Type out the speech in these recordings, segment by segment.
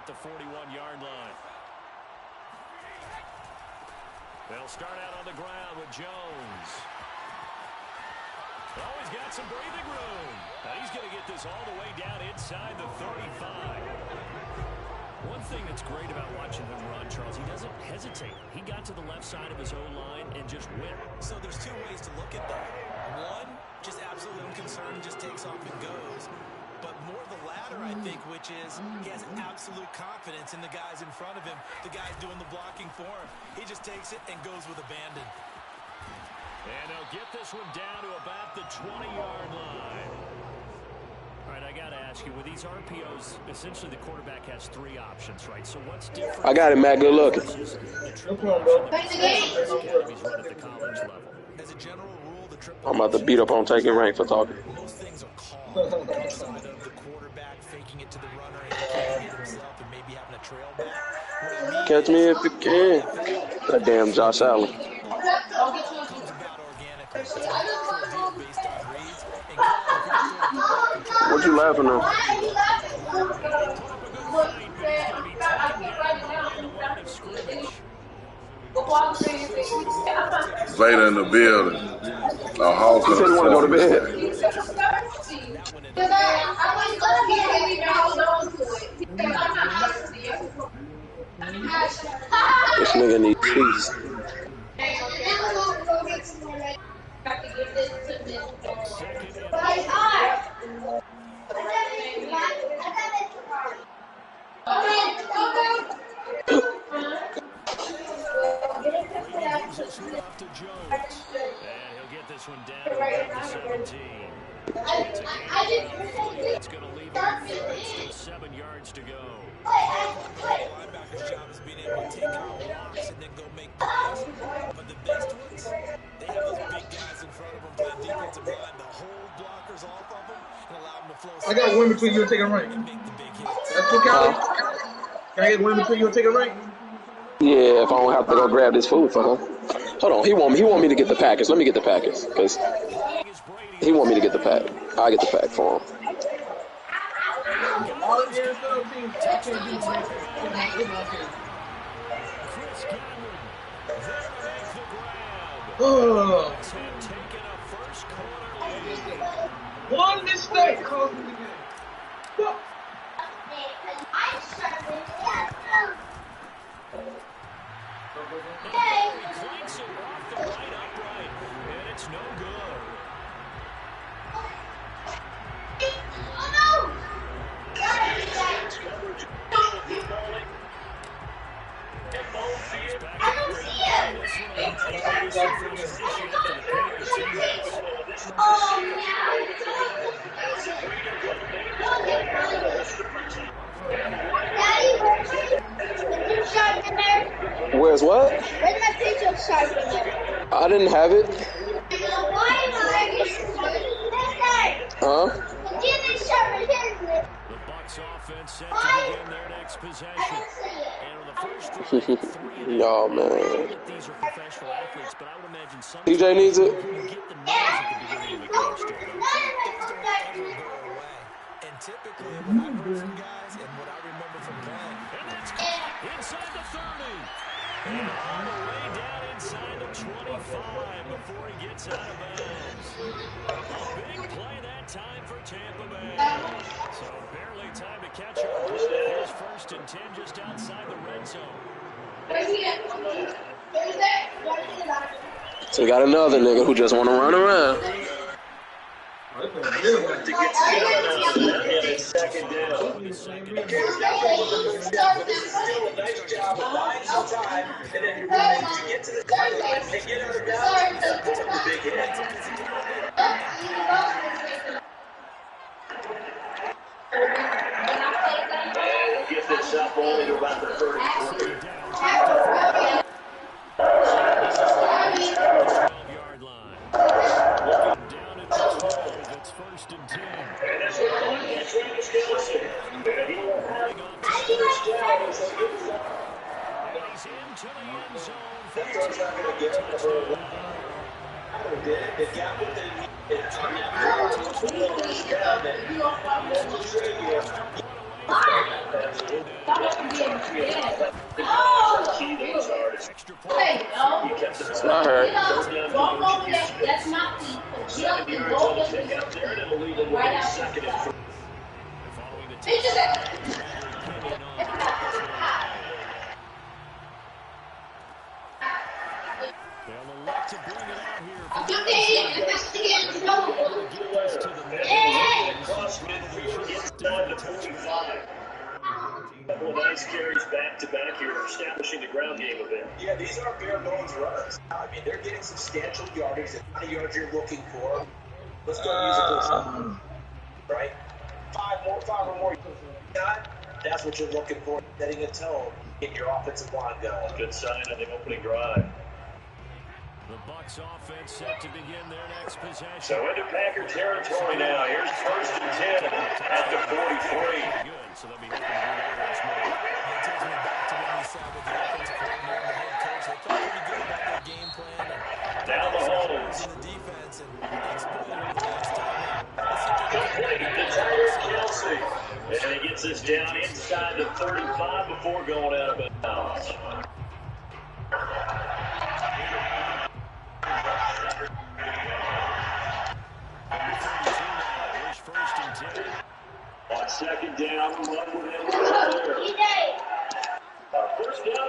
at the 41-yard line. They'll start out on the ground with Jones. Oh, he's got some breathing room. Now he's going to get this all the way down inside the 35. One thing that's great about watching him run, Charles, he doesn't hesitate. He got to the left side of his O-line and just went. So there's two ways to look at that. One, just absolutely unconcerned, just takes off and goes. But more the latter, I think, which is he has absolute confidence in the guys in front of him, the guys doing the blocking for him. He just takes it and goes with abandon. And he'll get this one down to about the 20-yard line. All right, I got to ask you, with these RPOs, essentially the quarterback has three options, right? So what's different? I got it, Matt. Good luck. As a general rule, the triple I'm about to beat up on taking rank for talking. most things are called outside of the quarterback faking it to the runner and kicking it himself and maybe having a trail back. Catch me if you can. That damn Josh Allen. Comes about organically. It's a natural deal based on reads and What you laughing at? Vader in the building. A Hawk You said you want to go to bed? This nigga needs peace. Off to Jones. And he'll get this one down to about the 17. It's a game. It's going to leave him still 7 yards to go. linebacker's job is being able to take out blocks and then go make plays. But the best ones, they have those big guys in front of them playing defensive line to hold blockers off of them and allow them to flow. I got one between you and taking a rank. That's cool, Callie. Can I get one between you and taking a rank? Yeah, if I don't have to go grab this food for him. Hold on, he want me to get the package. Let me get the package, because he want me to get the pack. I'll get the pack for him. All the NFL teams, I can't do rank. One mistake cost me the game. He clanks it off the right upright, and it's no good. Oh no! I don't see it. Oh no! Sharp in there. Where's what? Where's my picture sharp in there? I didn't have it. Why am I Huh? Give me sharp in here. The Bucs offense set to begin their next possession. And on the first drive, 3 Y'all, man. these are professional athletes, but I would imagine some DJ needs it. get the nerves at the beginning of the game still, don't you? And typically, what I've heard from guys and what I remember from playing, And that's inside the 30. And all the way down inside the 25 before he gets out of bounds. A big play that time for Tampa Bay. So barely time to catch up. Here's 1st and 10 just outside the red zone. So we got another nigga who just want to run around. Second down. Nice job of buying some time, and then you're running to get to the sideline and get out of bounds. It's a big hit. And get this up only to about the 30. 12-yard line. Down at the 12. It's 1st and 10. And that's what I'm doing. Travis Kelce. First down is a good one. He's into the end zone. That throws not going to get him for a while. They got what they needed. I'm not going to this down there. That's the trade here. It's not her. That's not the. Get up and go up and Out there, and it'll leave them with a second and 3. Following the they'll elect to bring it out here. Cross midfield inside the 45. A couple of nice carries back-to-back here, establishing the ground game a bit. Yeah, these are bare bones runs. I mean, they're getting substantial yardage. The kind of yards you're looking for. Let's go musical, right? Five or more. That's what you're looking for. Setting a tone, get your offensive line going. Good sign on the opening drive. The Bucs offense set to begin their next possession. So into Packer territory now. Here's 1st and 10 at the 43. Good. So they'll be looking to do that once more. It takes me back to when we sat with the offensive coordinator and the head coach. They felt pretty good about their game plan. Down the holes. And the defense and exploited it the last time. Complete to Tyler Kelsey. And he gets this down inside the 35 before going out of bounds. Here's 1st and 10. On 2nd down, one with him. First down.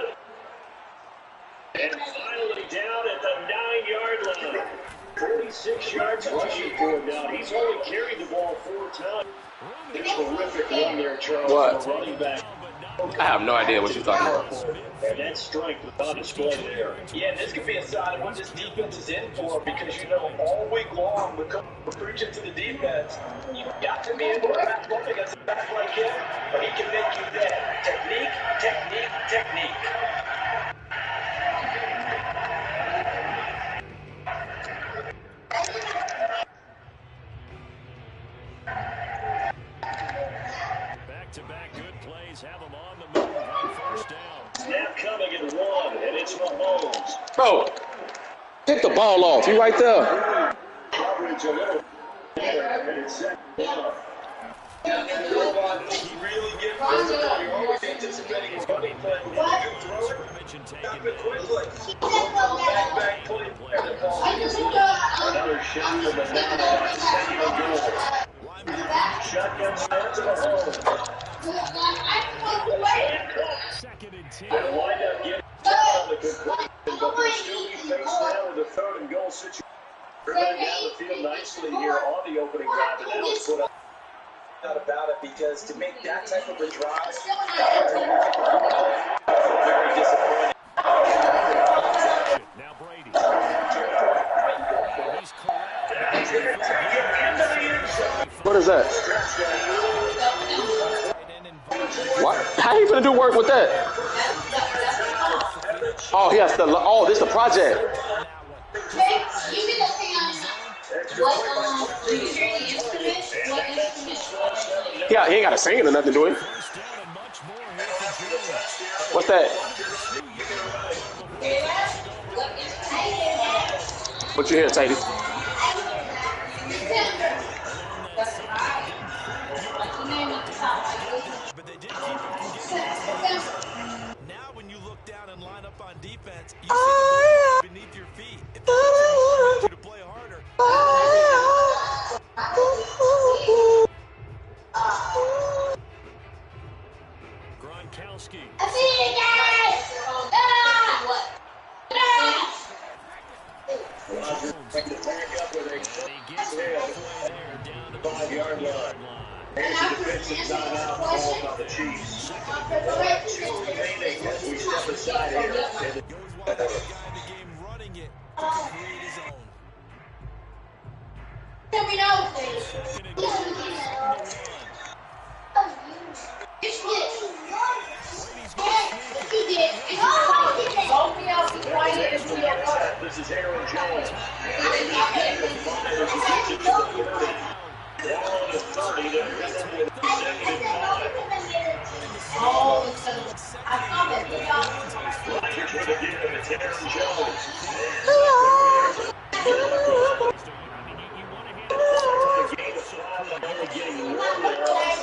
And finally down at the 9-yard line. 46 yards rushing for him now. He's only carried the ball 4 times. A terrific run there, Charles. What? Running back. I have no idea what you're talking about. And that strength was on display there. Yeah, this could be a sign of what this defense is in for, because you know all week long we're preaching to the defense. You've got to be able to back up against a back like him, but he can make you dead. Technique, technique, technique. Back-to-back good plays have them on the move on 1st down. Snap coming at 1, and it's Mahomes. Bro, pick the ball off. You right there. Coverage a little better, and it's set down. He really gets physical. You're always anticipating a running play. You throw it, stop it quickly. Back, play. Another shot from the down on 2nd and goal. Shotgun snap to Mahomes. 2nd and 10. And wind up getting on the conclusion, but they'll still be faced now with a 3rd and goal situation. Driven down the field nicely here on the opening drive, and now it's put up. Not about it, because to make that type of a drive, very disappointing. Now Brady. What is that? What? How you finna do work with that? Oh, he has to. Oh, this is the project. Yeah, he ain't got to sing it or nothing, do he? What's that? What you hear, Sadie? But they did keep it from getting now when you look down and line up on defense, you see the ball beneath your feet. If they want you to play harder. Gronkowski. Back up with a gets halfway there down to the 5-yard line. Here's the defensive timeout called by the Chiefs. 2 remaining as we step aside here. He always wanted the guy in the game running it to create his own. This is Aaron Jones.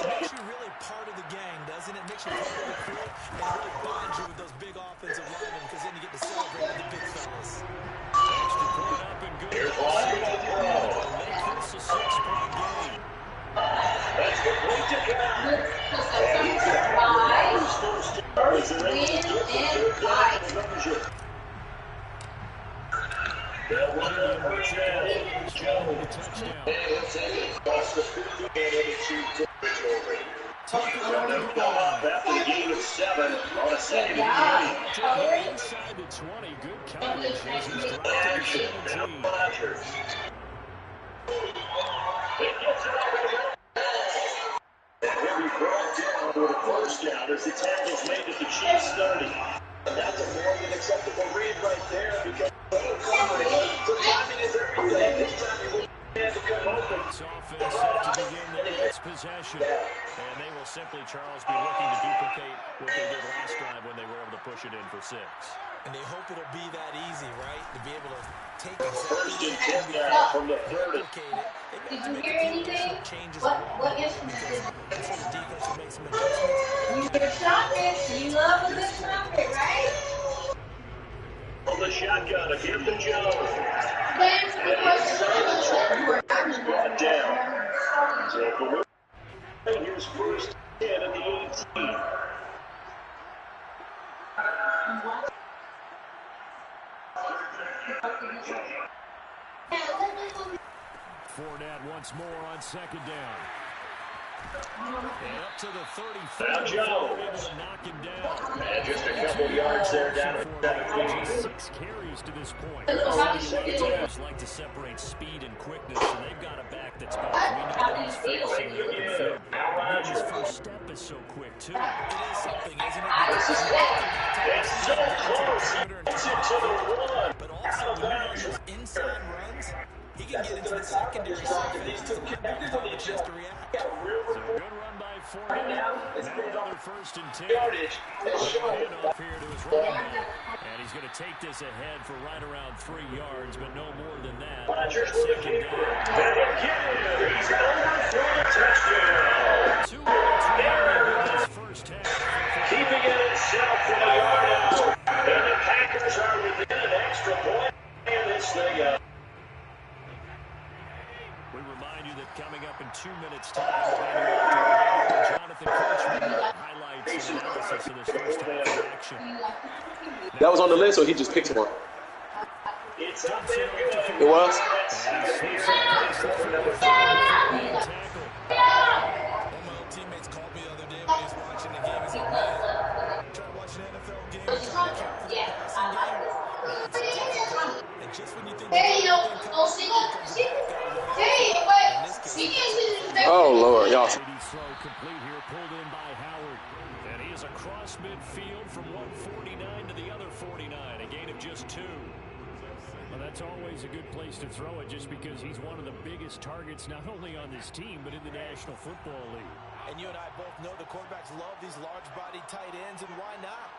Makes you really part of the gang, doesn't it? Makes you part of the crew. and it really binds you with those big offensive linemen because then you get to celebrate with the big fellas. Extra point up and good. Here's line to throw. Make this a 6-point game. That's complete to count. They'll run on first down. Touchdown. Across the 50 and into territory. After the gain of 7 on a second and 3. Inside the 20. Good coverage as he's dropped to the 17. Rodgers. It gets it over the he'll be brought down with a first down as the tackle's made at the Chiefs 30. And that's a more than acceptable read right there because the timing is everything. This time you look at to come open. It's offense set to begin the next possession. And they will simply, Charles, be looking to duplicate what they did last drive when they were able to push it in for 6. And they hope it'll be that easy, right? To be able to take First and 10 now from the 30. Did you hear anything? What instrument is it? You hear trumpet. You love a good trumpet, right? From the shotgun, a gift to Jones. That's the question. Brought down. So for here's first 10 at the 18. Fournette once more on 2nd down. And up to the 35. Now Jones. Able to knock him down. And just a couple yards there down at 17. 6 carries to this point. Teams like to separate speed and quickness, and they've got a back that's both. We know that he's fast in the open field. And his first step is so quick, too. It is something, isn't it? It's so close. It's into the one. But also, when he runs those inside runs, he can get into the secondary side. The linebackers have a chance to react. So good run by Fournette. Now another 1st and 10. Yardage. Handoff here to his running back. And he's going to take this ahead for right around 3 yards, but no more than that. Rodgers with the 2nd kick. down. He's over for the touchdown. 2 minutes remaining in this first half. Keeping it itself from a yard out. And the Packers are within an extra point. And this thing up. We remind you that coming up in 2 minutes' time, Jonathan Coachman highlights and analysis of this first half of action. That was on the list, or he just picked one? It's up there good. It was? And he slips across the field for a tackle. One of my old teammates called me the other day when he was watching the game. He said, man, try to watch an NFL game and try to count for the passing game. It's difficult. And just when you think Oh, Lord, y'all. Throw complete here, pulled in by Howard. And he is across midfield from 149 to the other 49, a gain of just 2. Well, that's always a good place to throw it just because he's one of the biggest targets not only on this team but in the National Football League. And you and I both know the quarterbacks love these large-bodied tight ends, and why not?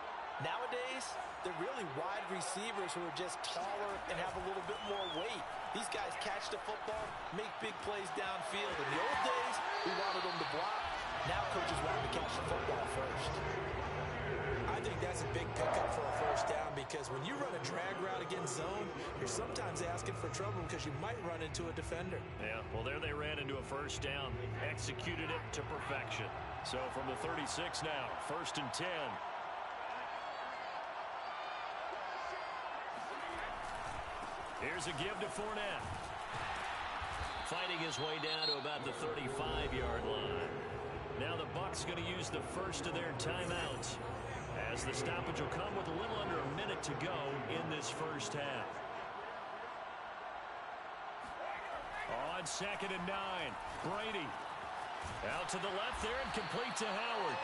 Nowadays, they're really wide receivers who are just taller and have a little bit more weight. These guys catch the football, make big plays downfield. In the old days, we wanted them to block. Now coaches want them to catch the football first. I think that's a big pickup for a first down because when you run a drag route against zone, you're sometimes asking for trouble because you might run into a defender. Yeah, well, there they ran into a first down, executed it to perfection. So from the 36 now, 1st and 10. Here's a give to Fournette. Fighting his way down to about the 35-yard line. Now the Bucs going to use the first of their timeouts, as the stoppage will come with a little under a minute to go in this first half. On 2nd and 9, Brady. Out to the left there and complete to Howard.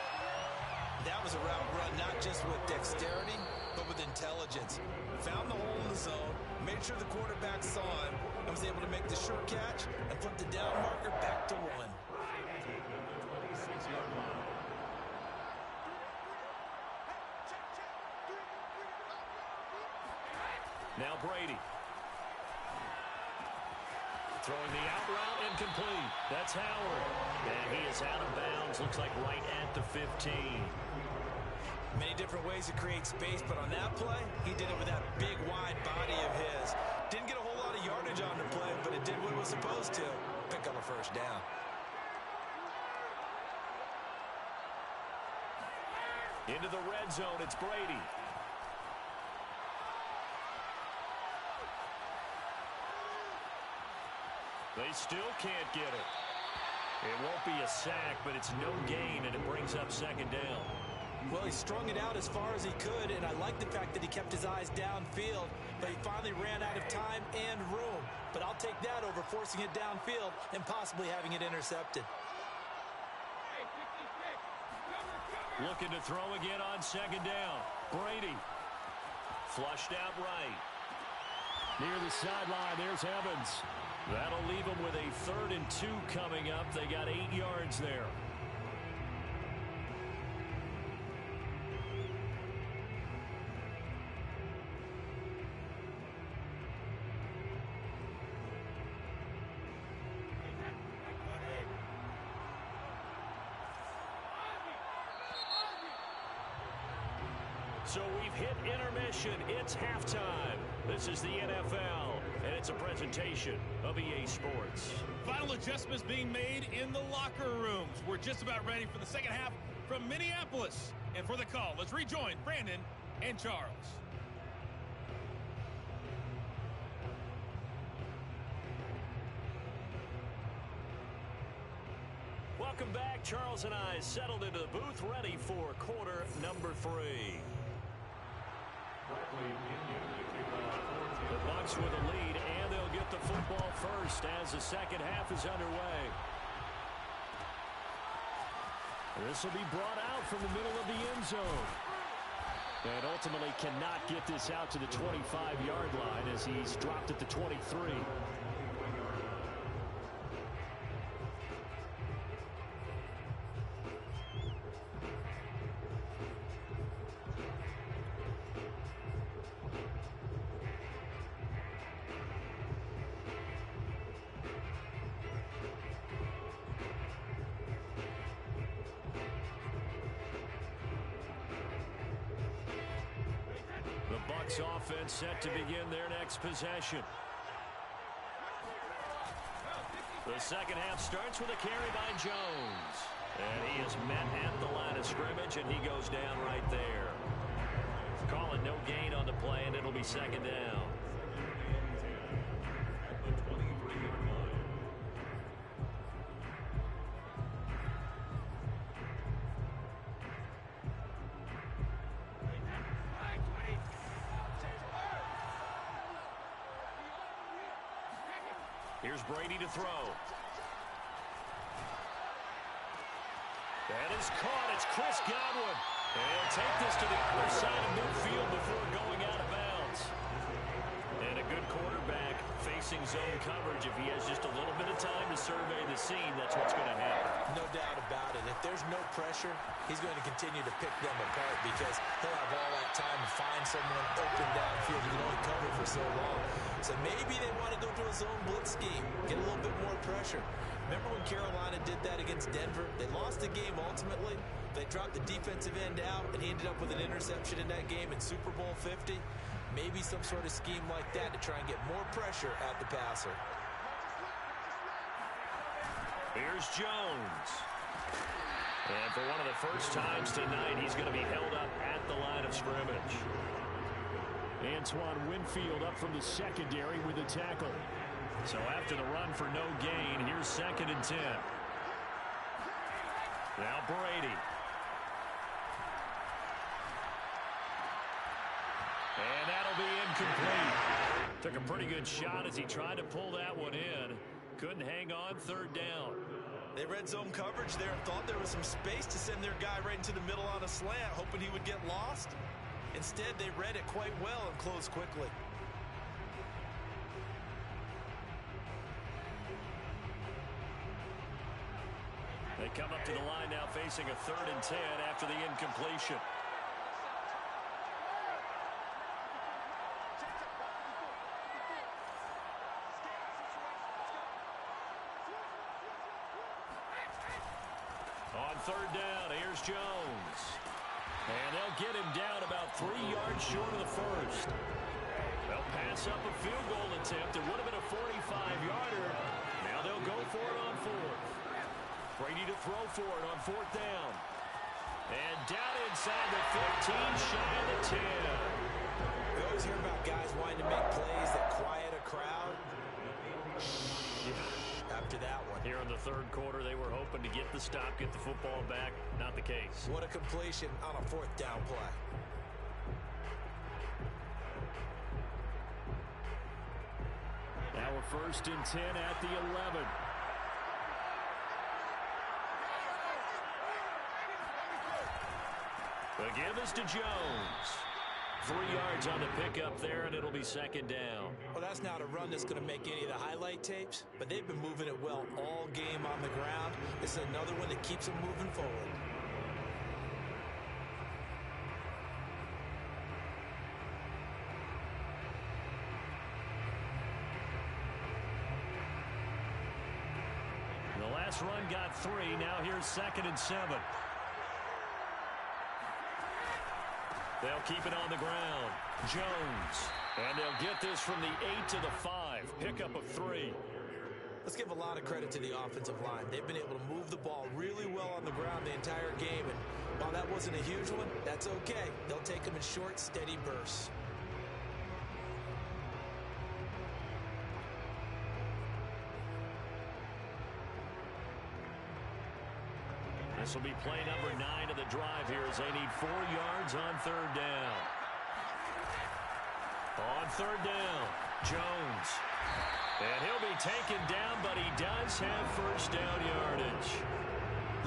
That was a route run not just with dexterity, but with intelligence. Found the hole in the zone, made sure the quarterback saw him, and was able to make the sure catch and put the down marker back to 1. Now Brady. Throwing the out route incomplete. That's Howard. And he is out of bounds. Looks like right at the 15. Many different ways to create space, but on that play, he did it with that big, wide body of his. Didn't get a whole lot of yardage on the play, but it did what it was supposed to. Pick up a first down. Into the red zone, it's Brady. They still can't get it. It won't be a sack, but it's no gain, and it brings up second down. Well, he strung it out as far as he could, and I like the fact that he kept his eyes downfield, but he finally ran out of time and room. But I'll take that over forcing it downfield and possibly having it intercepted. Looking to throw again on second down. Brady. Flushed out right. Near the sideline, there's Evans. That'll leave them with a 3rd and 2 coming up. They got 8 yards there. So we've hit intermission. It's halftime. This is the NFL, and it's a presentation of EA Sports. Final adjustments being made in the locker rooms. We're just about ready for the second half from Minneapolis. And for the call, let's rejoin Brandon and Charles. Welcome back. Charles and I settled into the booth, ready for quarter number 3. The Bucs with a lead, and they'll get the football first as the second half is underway. This will be brought out from the middle of the end zone. And ultimately cannot get this out to the 25-yard line as he's dropped at the 23. Offense set to begin their next possession. The second half starts with a carry by Jones. And he is met at the line of scrimmage, and he goes down right there. Call it no gain on the play, and it'll be second down. Here's Brady to throw. That is caught. It's Chris Godwin. And he'll take this to the other side of midfield before going out of bounds. And a good quarterback facing zone coverage. If he has just a little bit of time to survey the scene, that's what's going to happen. No doubt about it. If there's no pressure, he's going to continue to pick them apart because he'll have all that time to find someone open downfield. He can only cover for so long. So maybe they want to go to a zone blitz scheme, get a little bit more pressure. Remember when Carolina did that against Denver? They lost the game ultimately. They dropped the defensive end out, and he ended up with an interception in that game in Super Bowl 50. Maybe some sort of scheme like that to try and get more pressure at the passer. Here's Jones. And for one of the first times tonight, he's going to be held up at the line of scrimmage. Antoine Winfield up from the secondary with the tackle. So after the run for no gain, here's 2nd and 10. Now Brady. And that'll be incomplete. Took a pretty good shot as he tried to pull that one in. Couldn't hang on, 3rd down. They read zone coverage there and thought there was some space to send their guy right into the middle on a slant, hoping he would get lost. Instead, they read it quite well and closed quickly. They come up to the line now facing a 3rd and 10 after the incompletion. On 3rd down, here's Jones. And they'll get him down about 3 yards short of the first. They'll pass up a field goal attempt. It would have been a 45-yarder. Now they'll go for it on fourth. Brady to throw for it on fourth down. And down inside the 15, shy of the 10. We always hear about guys wanting to make plays that quiet a crowd. After that one. Here in the third quarter, they were hoping to get the stop, get the football back. Not the case. What a completion on a fourth down play. Now we're 1st and 10 at the 11. The give is to Jones. 3 yards on the pickup there, and it'll be 2nd down. Well, that's not a run that's going to make any of the highlight tapes, but they've been moving it well all game on the ground. This is another one that keeps them moving forward. The last run got 3. Now here's 2nd and 7. They'll keep it on the ground. Jones. And they'll get this from the 8 to the 5. Pickup of 3. Let's give a lot of credit to the offensive line. They've been able to move the ball really well on the ground the entire game. And while that wasn't a huge one, that's okay. They'll take them in short, steady bursts. This will be play number 9 of the drive here as they need 4 yards on 3rd down. On 3rd down, Jones. And he'll be taken down, but he does have 1st down yardage.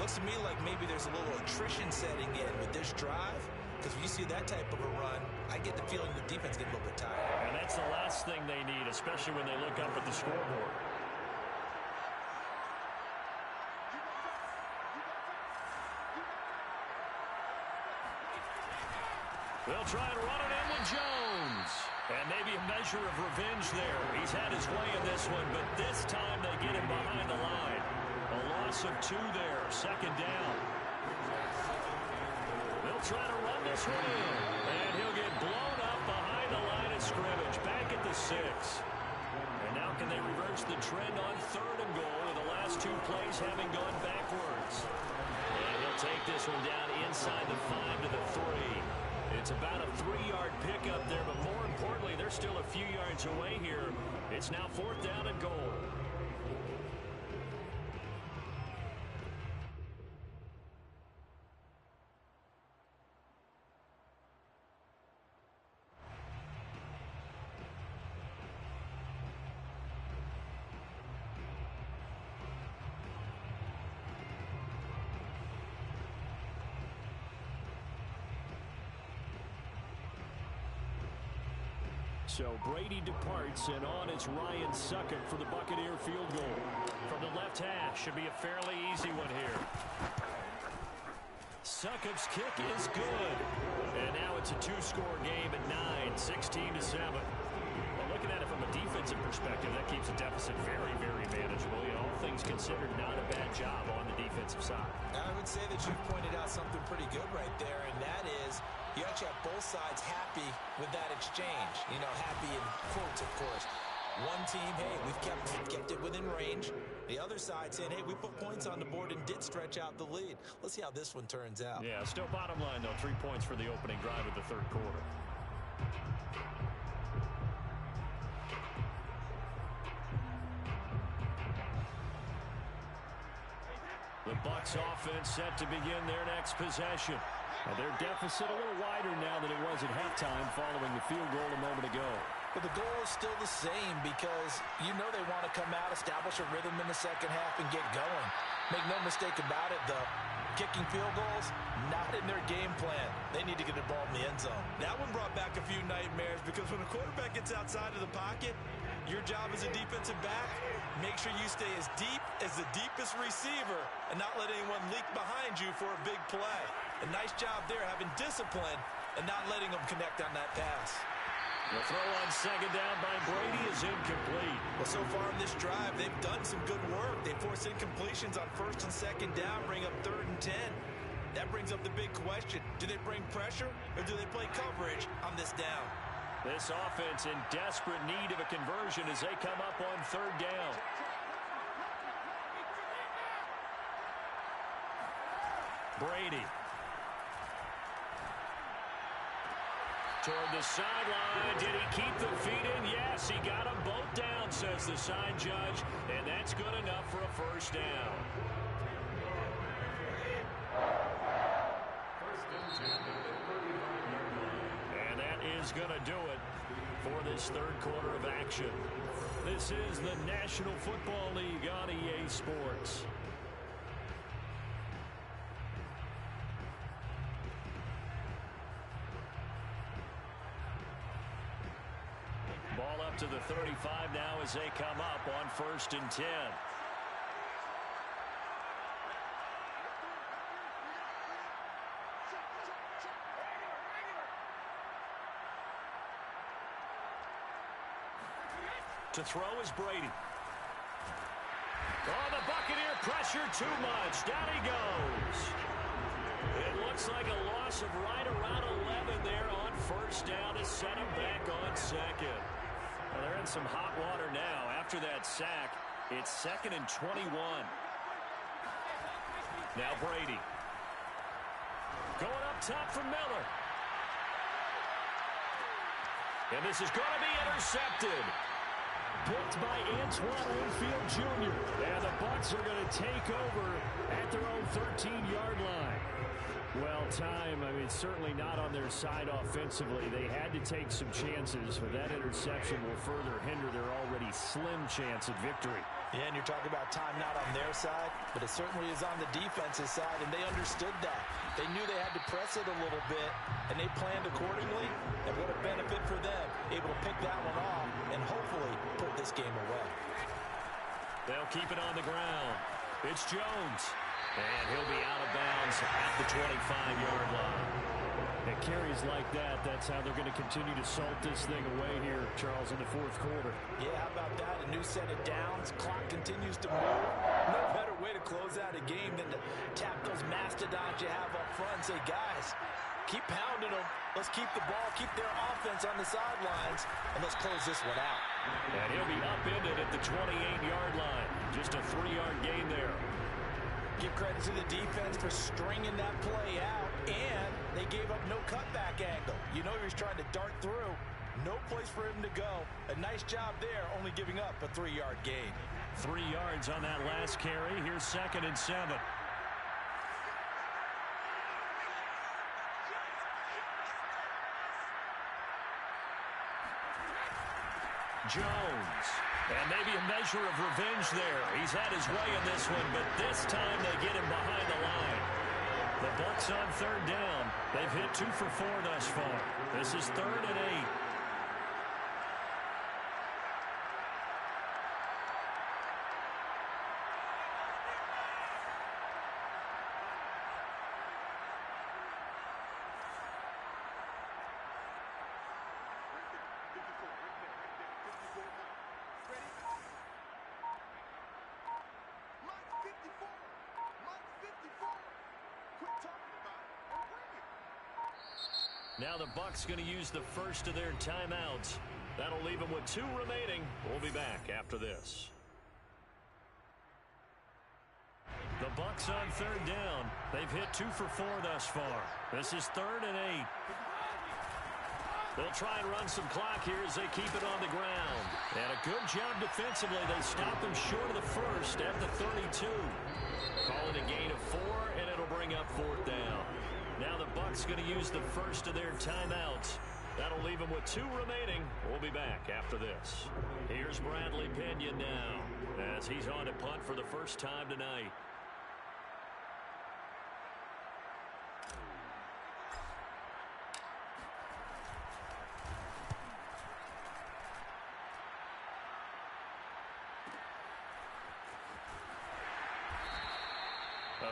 Looks to me like maybe there's a little attrition setting in with this drive. Because when you see that type of a run, I get the feeling the defense gets a little bit tired. And that's the last thing they need, especially when they look up at the scoreboard. They'll try and run it in with Jones. And maybe a measure of revenge there. He's had his way in this one, but this time they get him behind the line. A loss of 2 there, 2nd down. They'll try to run this one in. And he'll get blown up behind the line of scrimmage, back at the 6. And now can they reverse the trend on 3rd and goal with the last 2 plays having gone backwards? And he'll take this one down inside the 5 to the 3. It's about a 3-yard pickup there, but more importantly, they're still a few yards away here. It's now 4th down and goal. So Brady departs, and on is Ryan Succop for the Buccaneer field goal. From the left hash, should be a fairly easy one here. Succop's kick is good. And now it's a 2-score game at 9, 16-7. Well, looking at it from a defensive perspective, that keeps the deficit very, very manageable. You know, all things considered, not a bad job on the defensive side. I would say that you've pointed out something pretty good right there, and that is you actually have both sides happy with that exchange. You know, happy in quotes, of course. One team, hey, we've kept it within range. The other side saying, hey, we put points on the board and did stretch out the lead. Let's see how this one turns out. Yeah, still bottom line, though, 3 points for the opening drive of the 3rd quarter. The Bucs offense set to begin their next possession. Now their deficit a little wider now than it was at halftime following the field goal a moment ago. But the goal is still the same because you know they want to come out, establish a rhythm in the second half, and get going. Make no mistake about it, though. Kicking field goals, not in their game plan. They need to get the ball in the end zone. That one brought back a few nightmares because when a quarterback gets outside of the pocket, your job as a defensive back, make sure you stay as deep as the deepest receiver and not let anyone leak behind you for a big play. A nice job there, having discipline and not letting them connect on that pass. The throw on 2nd down by Brady is incomplete. Well, so far in this drive, they've done some good work. They force incompletions on 1st and 2nd down, bring up 3rd and 10. that brings up the big question. Do they bring pressure or do they play coverage on this down? This offense in desperate need of a conversion as they come up on third down. Brady. Toward the sideline. Did he keep the feet in? Yes, he got them both down, says the side judge. And that's good enough for a first down. And that is going to do it for this third quarter of action. This is the National Football League on EA Sports. Ball up to the 35 now as they come up on 1st and 10. To throw is Brady. Oh, the Buccaneer pressure too much. Down he goes. It looks like a loss of right around 11 there on 1st down to set him back on 2nd. Well, they're in some hot water now. After that sack, it's 2nd and 21. Now Brady. Going up top for Miller. And this is going to be intercepted. Picked by Antoine Winfield Jr. And the Bucs are going to take over at their own 13-yard line. Well, time, I mean, certainly not on their side offensively. They had to take some chances, but that interception will further hinder their already slim chance at victory. Yeah, and you're talking about time not on their side, but it certainly is on the defensive side, and they understood that. They knew they had to press it a little bit, and they planned accordingly, and what a benefit for them, able to pick that one off and hopefully put this game away. They'll keep it on the ground. It's Jones. And he'll be out of bounds at the 25-yard line. And carries like that, that's how they're going to continue to salt this thing away here, Charles, in the 4th quarter. Yeah, how about that? A new set of downs. Clock continues to move. No better way to close out a game than to tap those mastodons you have up front and say, guys, keep pounding them. Let's keep the ball, keep their offense on the sidelines, and let's close this one out. And he'll be upended at the 28-yard line. Just a 3-yard gain there. Give credit to the defense for stringing that play out, and they gave up no cutback angle. You know he was trying to dart through. No place for him to go. A nice job there, only giving up a 3-yard gain. 3 yards on that last carry. Here's 2nd and 7. Jones. And maybe a measure of revenge there. He's had his way in this one, but this time they get him behind the line. The Bucs on 3rd down. They've hit 2 for 4 thus far. This is 3rd and 8. Now the Bucs going to use the first of their timeouts. That'll leave them with 2 remaining. We'll be back after this. The Bucs on 3rd down. They've hit 2 for 4 thus far. This is 3rd and 8. They'll try and run some clock here as they keep it on the ground. And a good job defensively. They stop them short of the first at the 32. Call it a gain of 4, and it'll bring up 4th down. Now the Bucs going to use the first of their timeouts. That'll leave them with 2 remaining. We'll be back after this. Here's Bradley Pinion now as he's on to punt for the first time tonight.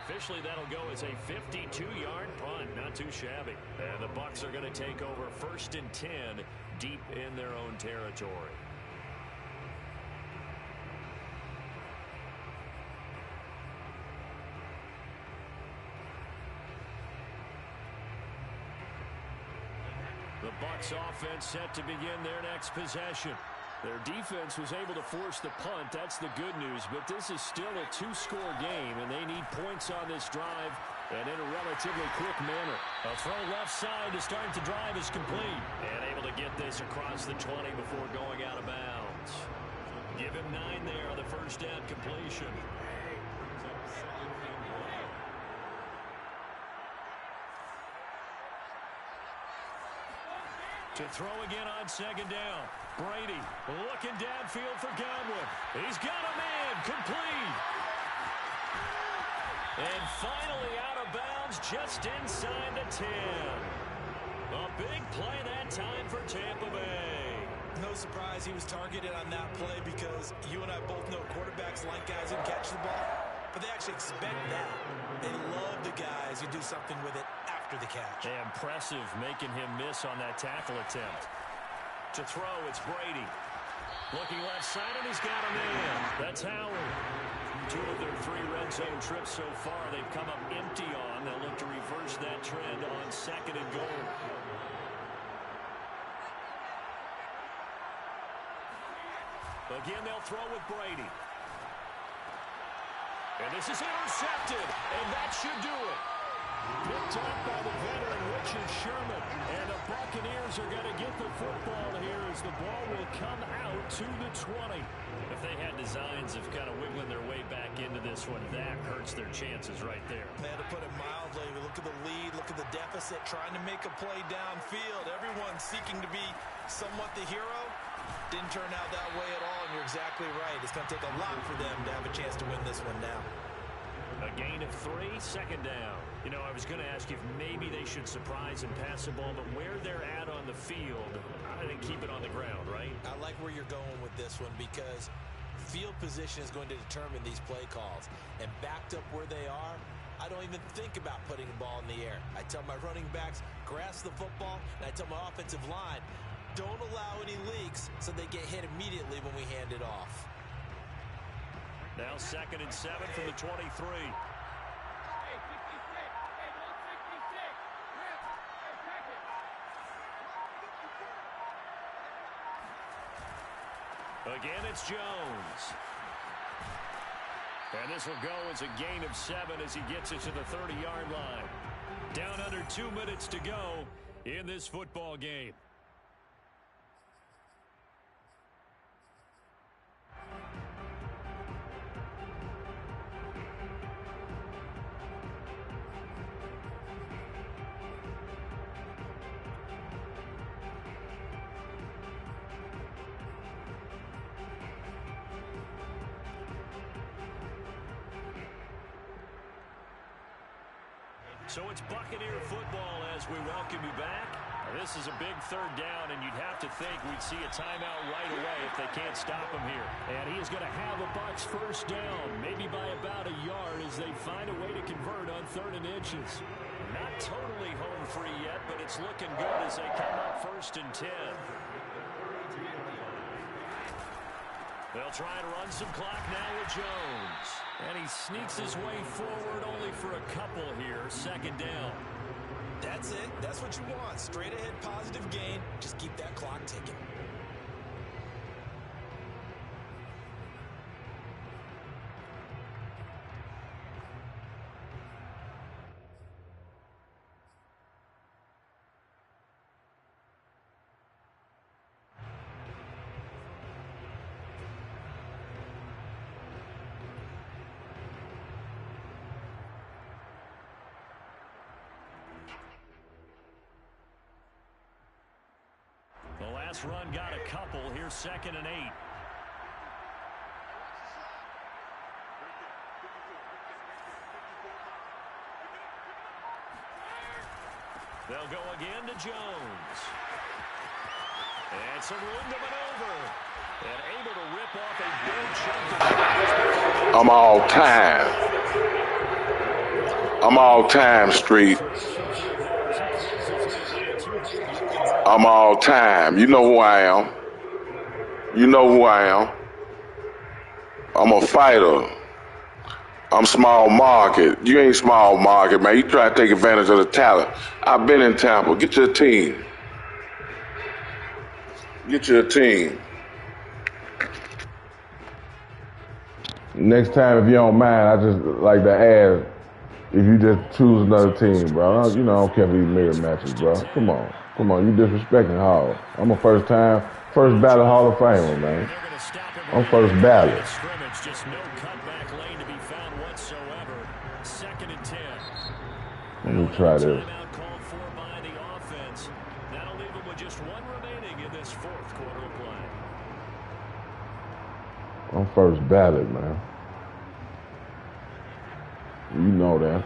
Officially, that'll go as a 52-yard punt. Not too shabby. And the Bucs are going to take over 1st and 10 deep in their own territory. Bucs offense set to begin their next possession. Their defense was able to force the punt. That's the good news. But this is still a two-score game, and they need points on this drive and in a relatively quick manner. A throw left side to start the drive is complete. And able to get this across the 20 before going out of bounds. Give him 9 there on the first down completion. To throw again on second down. Brady looking downfield for Godwin. He's got a man complete. And finally out of bounds just inside the 10. A big play that time for Tampa Bay. No surprise he was targeted on that play because you and I both know quarterbacks like guys who catch the ball, but they actually expect that. They love the guys who do something with it after the catch. Impressive making him miss on that tackle attempt. To throw, it's Brady. Looking left side, and he's got a man. That's Howard. 2 of their 3 red zone trips so far they've come up empty on. They'll look to reverse that trend on second and goal. Again, they'll throw with Brady. And this is intercepted, and that should do it. Picked up by the veteran Richard Sherman. And the Buccaneers are going to get the football here as the ball will come out to the 20. If they had designs of kind of wiggling their way back into this one, that hurts their chances right there. Man, to put it mildly, look at the lead, look at the deficit, trying to make a play downfield. Everyone seeking to be somewhat the hero. Didn't turn out that way at all, and you're exactly right. It's going to take a lot for them to have a chance to win this one now. A gain of 3, second down. You know, I was going to ask you if maybe they should surprise and pass the ball, but where they're at on the field, I think keep it on the ground, right? I like where you're going with this one because field position is going to determine these play calls. And backed up where they are, I don't even think about putting the ball in the air. I tell my running backs, grasp the football, and I tell my offensive line, don't allow any leaks so they get hit immediately when we hand it off. Now 2nd and 7 from the 23. Again, it's Jones. And this will go as a gain of 7 as he gets it to the 30-yard line. Down under 2 minutes to go in this football game. So it's Buccaneer football as we welcome you back. This is a big 3rd down, and you'd have to think we'd see a timeout right away if they can't stop him here. And he is going to have a Bucs 1st down, maybe by about a yard as they find a way to convert on 3rd and inches. Not totally home free yet, but it's looking good as they come up 1st and 10. They'll try to run some clock now with Jones. And he sneaks his way forward only for a couple here. 2nd down. That's it. That's what you want. Straight ahead positive gain. Just keep that clock ticking. The last run got a couple. Here's 2nd and 8. They'll go again to Jones. And some room to maneuver. And able to rip off a big chunk of... I'm all time. I'm all time, Street. I'm all time. You know who I am. You know who I am. I'm a fighter. I'm small market. You ain't small market, man. You try to take advantage of the talent. I've been in Tampa. Get your team. Get you a team. Next time, if you don't mind, I just like to ask if you just choose another team, bro. You know, I don't care if we mirror matches, bro. Come on. You disrespecting Hall. I'm a first ballot Hall of Famer, man. I'm first ballot. Just no cutback lane to be found whatsoever. 2nd and 10. Let me try this. Timeout called for by the offense. That'll leave them with just 1 remaining in this 4th quarter of play. I'm first ballot, man. You know that.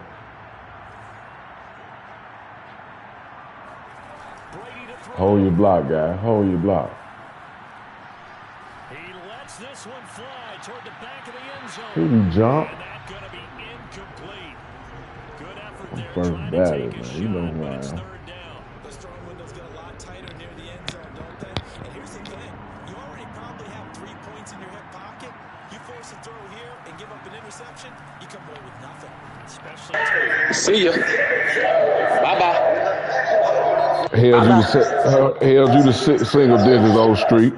Hold your block, guy. Hold your block. He lets this one fly toward the back of the end zone. Who you jump? And that's going to be incomplete. Good effort I'm there. first ballot, man. You know who I am. The strong windows get a lot tighter near the end zone, don't they? And here's the thing. You already probably have 3 points in your hip pocket. You force a throw here and give up an interception, you come away with nothing. See ya. Bye-bye. Held you to single digits, old street.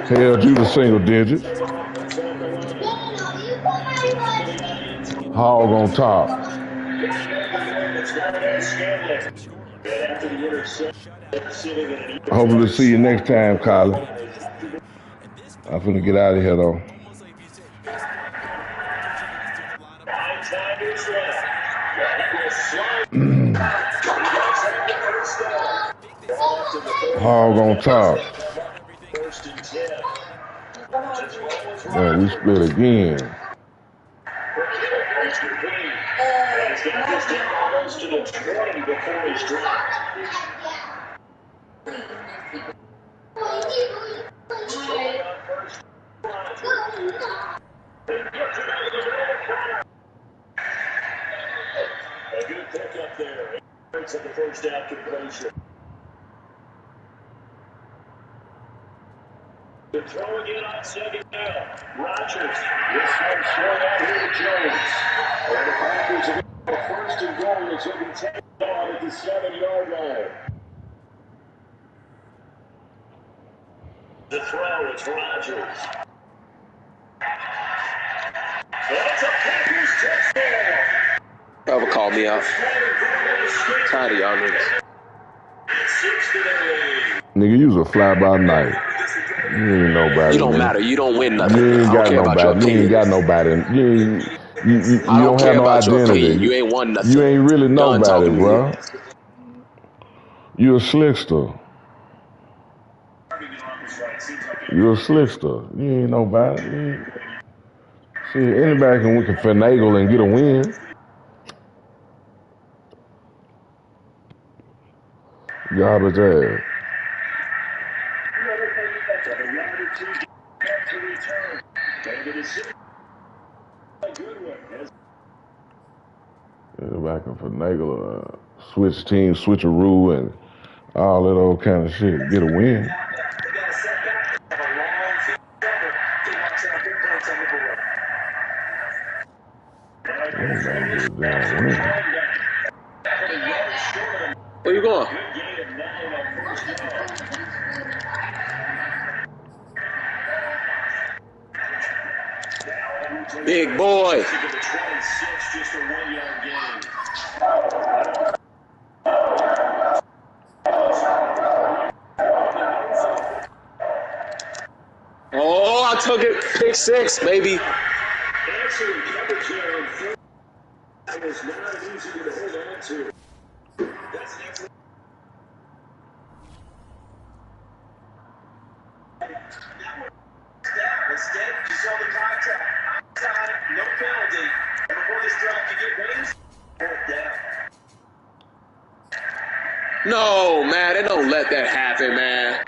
Held you to single digits. Hog on top. Hopefully see you next time, Kyler. I'm finna get out of here, though. Hog on top. Man, we split again. A good pickup there. It's at the first down completion. The throw again on 2nd down. Rodgers. This one short out here to Jones. And the Packers are going to 1st and goal as they can take it on at the 7-yard line. The throw is Rodgers. And it's a Packers touchdown. Whoever called me out. Tired of y'all niggas. Nigga, you was a fly by night. You ain't nobody. You don't matter. You don't win nothing. You ain't I got don't care about your nobody. You opinion. ain't got nobody. You I don't don't care have no about your identity. opinion. You ain't won nothing. You ain't really Done nobody, talking to bro. me. You a slickster. You a slickster. You ain't nobody. See, anybody can finagle and get a win. Garbage ass. Everybody can finagle, switch teams, switcheroo, and all that old kind of shit. Get a win. Everybody get a damn win. Where you going? Big boy. Oh, I took it. Pick 6, baby. It was not easy to hold on to. That's an excellent. Instead, you saw the contract. Outside, no penalty. And before this drive could get wings, fourth down. No, man. They don't let that happen, man.